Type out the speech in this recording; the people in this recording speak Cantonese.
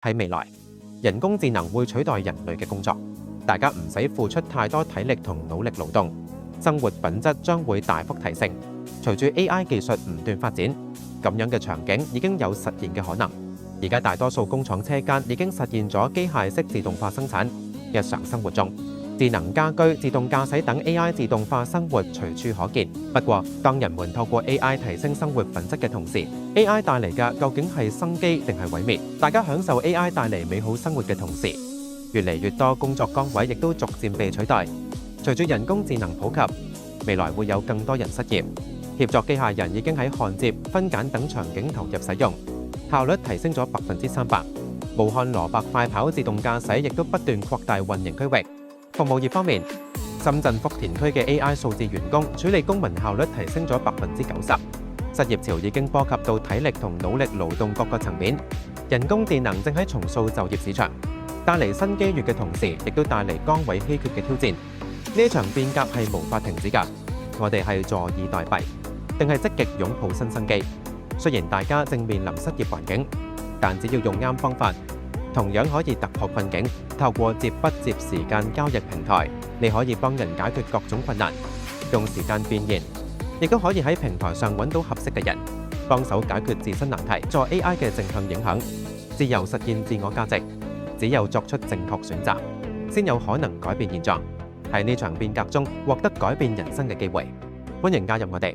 喺未來，人工智能會取代人類嘅工作，大家唔使付出太多體力同腦力勞動，生活品質將會大幅提升。隨住 AI 技術唔斷發展，咁樣嘅場景已經有實現嘅可能。而家大多數工廠車間已經實現咗機械式自動化生產。日常生活中，智能家居、自動駕駛等 AI 自動化生活隨處可見。不過，當人們透過 AI 提升生活品質嘅同時，AI 帶嚟嘅究竟係生機定係毀滅？大家享受 AI 帶嚟美好生活嘅同時，越嚟越多工作崗位亦都逐漸被取代。隨住人工智能普及，未來會有更多人失業。協作機械人已經喺焊接、分揀等場景投入使用，效率提升咗300%。武漢蘿蔔快跑自動駕駛亦都不斷擴大運營區域。服務業方面，深圳福田區嘅 AI 數字員工處理公文效率提升咗90%。失業潮已經波及到體力同腦力勞動各個層面，人工智能正喺重塑就業市場，帶嚟新機遇嘅同時，亦都帶嚟崗位稀缺嘅挑戰。呢場變革係無法停止㗎，我哋係坐以待斃，定係積極擁抱新生機？雖然大家正面臨失業環境，但只要用啱方法，同樣可以突破困境。透過接不接時間交易平台，你可以幫人解決各種困難，用時間變現，亦都可以喺平台上揾到合適嘅人，幫手解決自身難題，助 AI 嘅正向影響，自由實現自我價值。只有作出正確選擇，先有可能改變現狀，喺呢場變革中獲得改變人生嘅機會。歡迎加入我哋。